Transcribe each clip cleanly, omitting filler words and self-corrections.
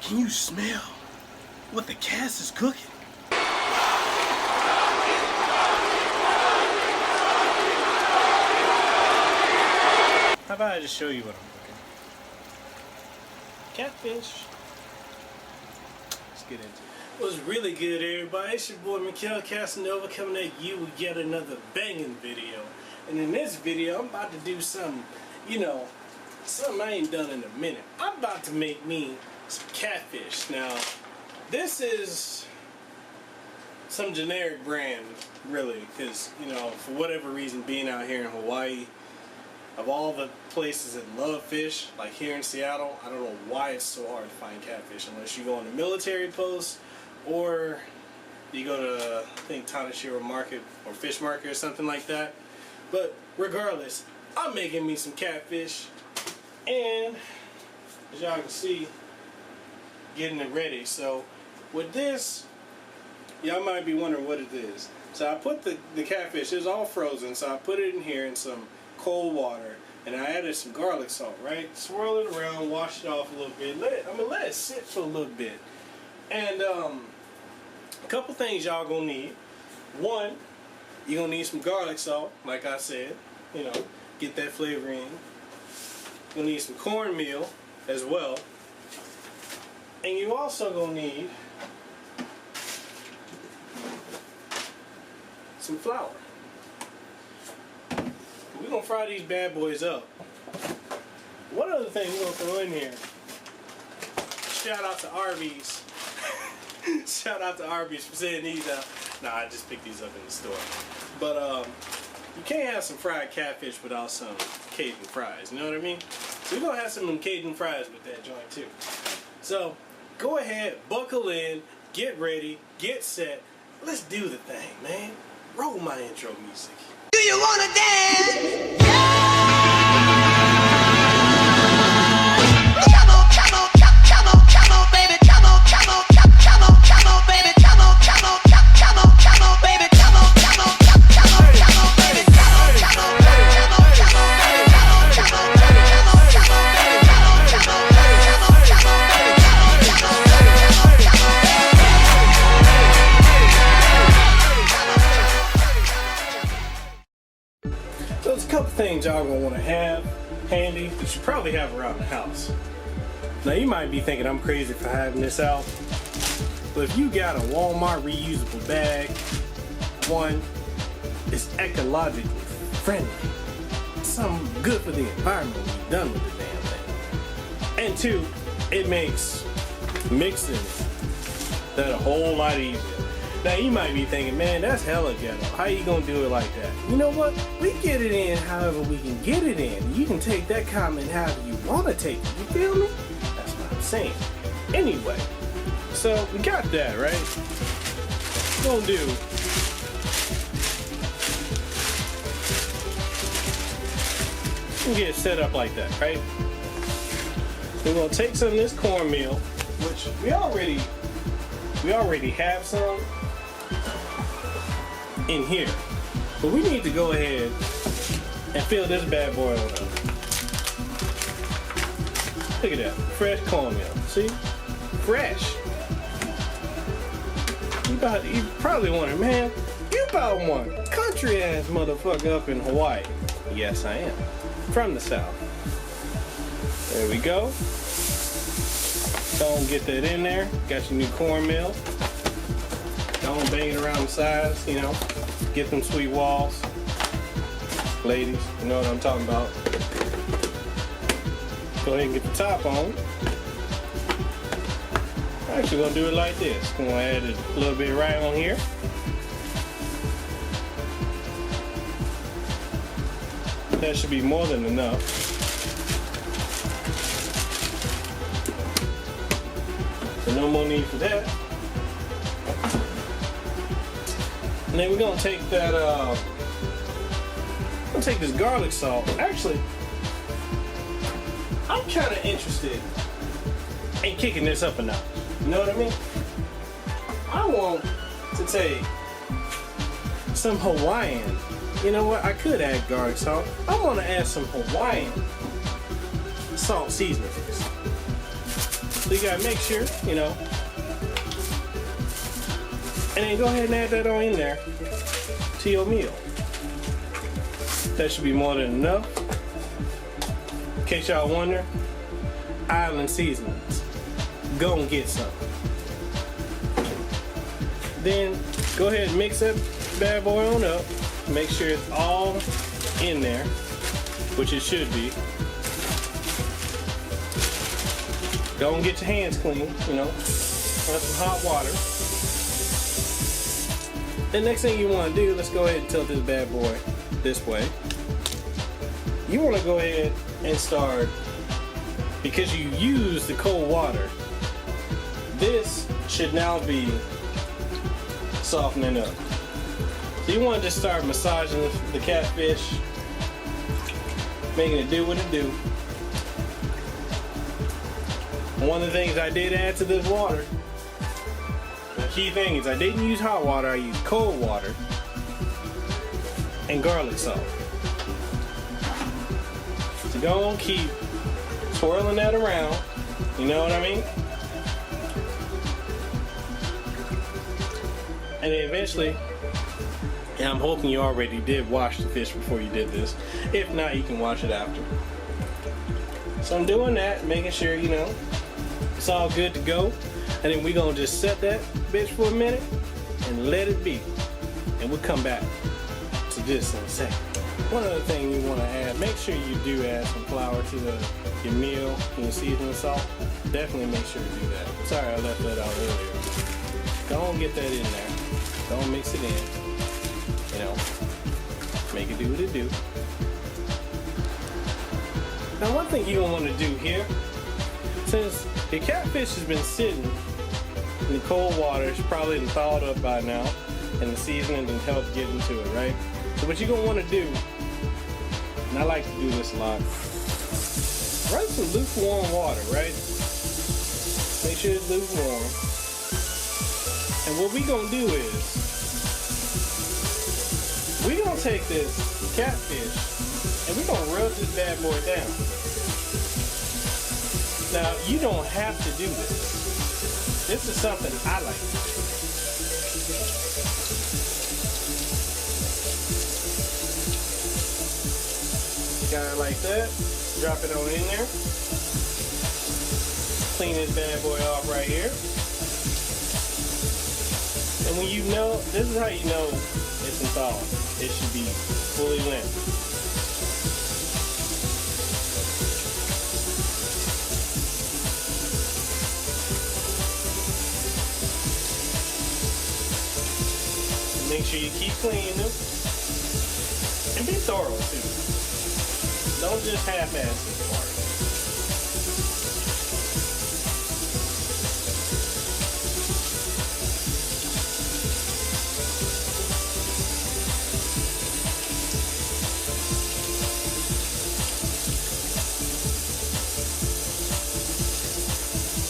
Can you smell what the cast is cooking? How about I just show you what I'm cooking? Catfish. Let's get into it. What's really good, everybody? It's your boy mekelkasanova coming at you with yet another banging video. And in this video, I'm about to do something, something I ain't done in a minute. I'm about to make me some catfish. Now, this is some generic brand, really, because, for whatever reason, being out here in Hawaii, of all the places that love fish, like here in Seattle, I don't know why it's so hard to find catfish unless you go on a military post or you go to, I think, Tanashiro Market or Fish Market or something like that. But regardless, I'm making me some catfish, and as y'all can see, getting it ready. So with this, y'all might be wondering what it is. So I put the catfish, it's all frozen, so I put it in here in some cold water, and I added some garlic salt, right? Swirl it around, wash it off a little bit. I'm gonna let it sit for a little bit. And a couple things y'all gonna need. One, you're gonna need some garlic salt, like I said, get that flavor in. You're gonna need some cornmeal as well. And you also gonna need some flour. We're gonna fry these bad boys up. One other thing we're gonna throw in here. Shout out to Arby's. Shout out to Arby's for sending these out. Nah, I just picked these up in the store. But you can't have some fried catfish without some Cajun fries. You know what I mean? So we're gonna have some of them Cajun fries with that joint too. So go ahead, buckle in, get ready, get set. Let's do the thing, man. Roll my intro music. Do you wanna dance? Come on, come on, come on, come on, baby, come on, come on, come on, come on, baby, come on, come on, come on, come on, baby, come on, come on, come on, come on, baby, come on, come on, come on, come on, baby, come on, come on, come on, come on, baby, come on, come on, come on, So there's a couple things y'all gonna want to have handy. You should probably have around the house. Now you might be thinking I'm crazy for having this out, but if you got a Walmart reusable bag, one, it's ecologically friendly. It's something good for the environment when you're done with the damn thing. And two, it makes mixing that a whole lot easier. Now you might be thinking, man, that's hella ghetto. How you gonna do it like that? You know what? We get it in however we can get it in. You can take that comment however you wanna take it. You feel me? That's what I'm saying. Anyway, so we got that, right? What we're gonna do, we'll get it set up like that, right? We're gonna take some of this cornmeal, which we already have some in here, but we need to go ahead and fill this bad boy on up. Look at that, fresh cornmeal. See, fresh. You probably wondering, man, you about one country ass motherfucker up in Hawaii. Yes, I am, from the south. There we go. Don't get that in there. Got your new cornmeal. Don't bang it around the sides, Get them sweet walls. Ladies, you know what I'm talking about. Go ahead and get the top on. I'm actually gonna do it like this. I'm gonna add a little bit right on here. That should be more than enough. So no more need for that. And then we're gonna take that, take this garlic salt. Actually, I'm kind of interested in kicking this up a notch. You know what I mean? I want to take some Hawaiian. You know what? I could add garlic salt. I want to add some Hawaiian salt seasoning. So you gotta make sure, you know. And then go ahead and add that on in there to your meal. That should be more than enough. In case y'all wonder, island seasonings. Go and get some. Then go ahead and mix that bad boy on up. Make sure it's all in there, which it should be. Go and get your hands clean, you know. Run some hot water. The next thing you want to do, let's go ahead and tilt this bad boy this way. You want to go ahead and start, because you use the cold water, this should now be softening up. So you want to just start massaging the catfish, making it do what it do. One of the things I did add to this water, the key thing is I didn't use hot water, I used cold water and garlic salt. So go on, keep swirling that around, you know what I mean? And then eventually, and I'm hoping you already did wash the fish before you did this. If not, you can wash it after. So I'm doing that, making sure, you know, it's all good to go. And then we're gonna just set that bitch for a minute and let it be. And we'll come back to this in a second. One other thing you wanna add, make sure you do add some flour to your meal and your seasoning salt. Definitely make sure to do that. Sorry I left that out earlier. Go on, get that in there. Go on, mix it in. You know, make it do what it do. Now one thing you're gonna want to do here, since your catfish has been sitting in the cold water, it's probably thawed up by now, and the seasoning can help get into it, right? So what you're gonna want to do, and I like to do this a lot, run some lukewarm water, right? Make sure it's lukewarm. And what we're gonna do is, we're gonna take this catfish and we're gonna rub this bad boy down. Now, you don't have to do this. This is something I like to do. Got it like that. Drop it on in there. Clean this bad boy off right here. And when you know, this is how you know it's thawed. It should be fully limp. Make sure you keep cleaning them. And be thorough too. Don't just half-ass this part.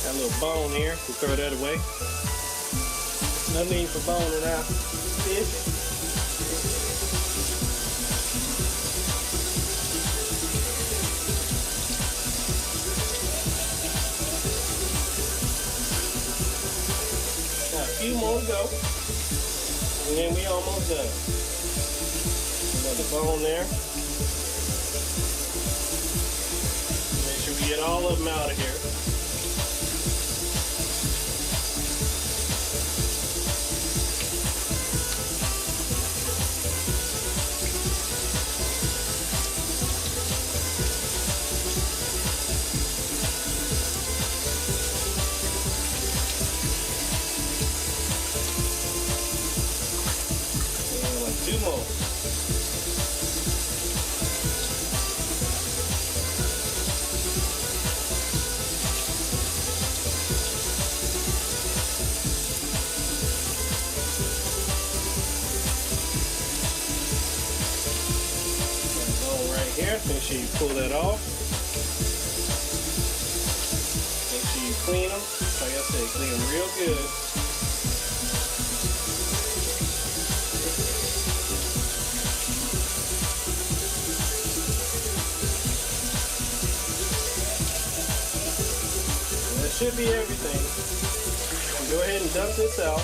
Got a little bone here. We'll throw that away. No need for boning out fish. Got a few more to go, and then we almost done. Another bone there. Make sure we get all of them out of here. Two more. Right here. Make sure you pull that off. Make sure you clean them. Like I said, clean them real good. should be everything. Go ahead and dump this out.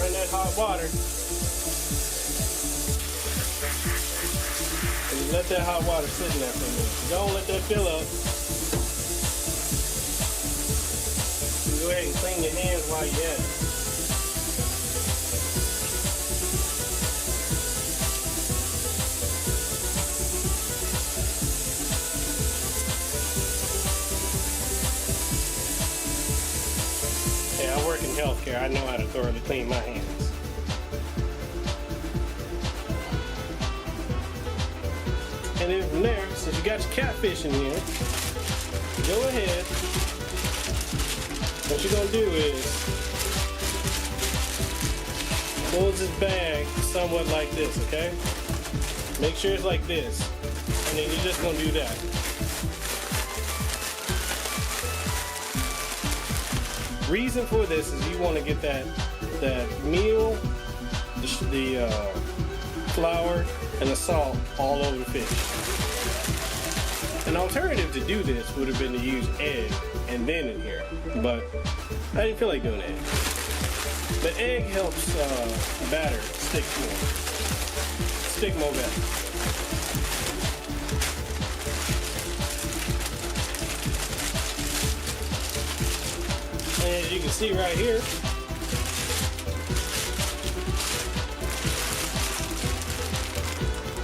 Run that hot water. And you let that hot water sit in there for a minute. Don't let that fill up. Go ahead and clean your hands while you're at it. I work in healthcare. I know how to thoroughly clean my hands. And then from there, since you got your catfish in here, go ahead. What you're gonna do is close this bag somewhat like this, okay? Make sure it's like this. And then you're just gonna do that. Reason for this is you want to get that meal, the flour, and the salt all over the fish. An alternative to do this would have been to use egg and then in here, but I didn't feel like doing egg. The egg helps batter stick more better. And as you can see right here,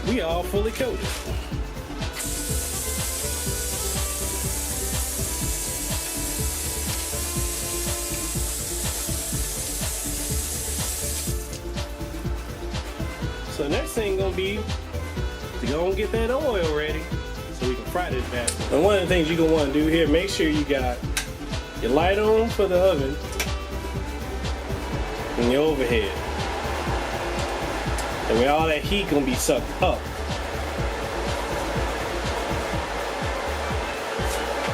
we all fully coated. So the next thing gonna be to go and get that oil ready so we can fry this bad boy. And one of the things you're gonna want to do here, make sure you got your light on for the oven and your overhead. And where all that heat gonna be sucked up.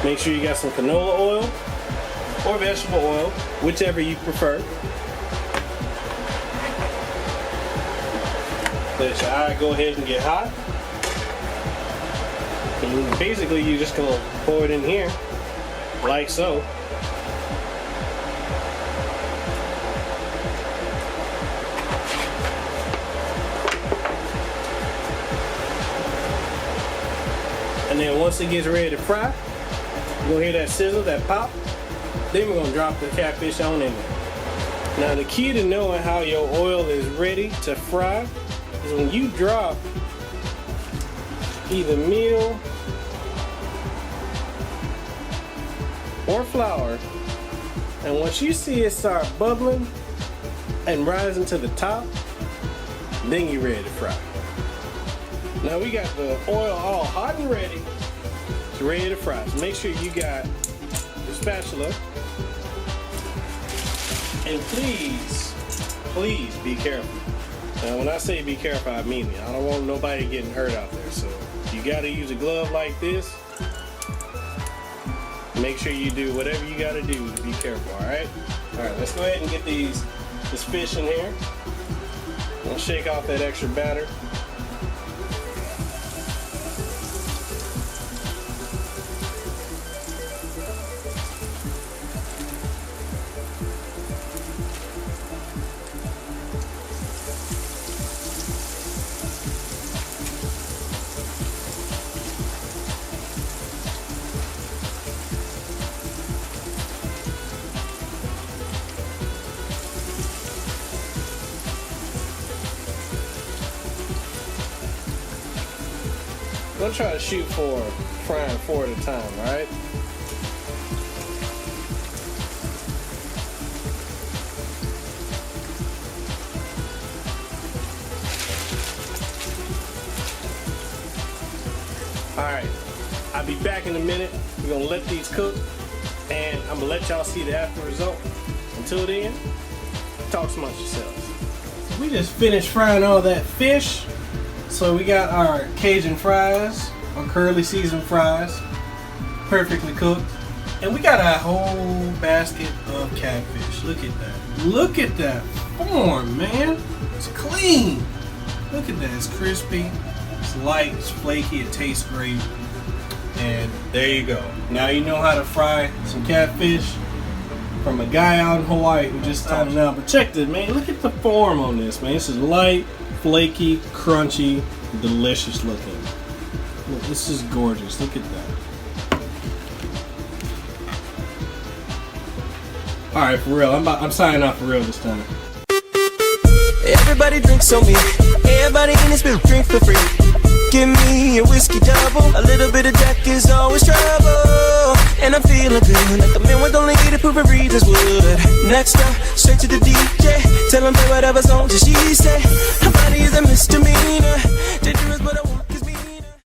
Make sure you got some canola oil or vegetable oil, whichever you prefer. Let your eye go ahead and get hot. And basically you're just gonna pour it in here like so. And then once it gets ready to fry, you're gonna hear that sizzle, that pop. Then we're gonna drop the catfish on in there. Now the key to knowing how your oil is ready to fry is when you drop either meal or flour, and once you see it start bubbling and rising to the top, then you're ready to fry. Now we got the oil all hot and ready. It's ready to fry. So make sure you got your spatula. And please be careful. Now when I say be careful, I mean it. I don't want nobody getting hurt out there. So you gotta use a glove like this. Make sure you do whatever you gotta do to be careful, alright? Alright, let's go ahead and get this fish in here. We'll shake off that extra batter. I'm gonna try to shoot for frying 4 at a time, right? Alright, I'll be back in a minute. We're gonna let these cook and I'm gonna let y'all see the after result. Until then, talk amongst yourselves. We just finished frying all that fish. So we got our Cajun fries, our curly seasoned fries, perfectly cooked. And we got a whole basket of catfish. Look at that. Look at that form, man. It's clean. Look at that. It's crispy. It's light. It's flaky. It tastes great. And there you go. Now you know how to fry some catfish from a guy out in Hawaii who just taught me out. But check this, man. Look at the form on this, man. This is light, flaky, crunchy, delicious looking. Look, this is gorgeous. Look at that. All right, for real. I'm signing off for real this time. Everybody drinks on me. Everybody in this bitch drink for free. Give me a whiskey double. A little bit of Jack is always trouble. And I'm feeling good, like the man with only 80 proof of readers would. Next up, straight to the DJ. Tell him play whatever song she said. Her body is a misdemeanor. Dangerous, but I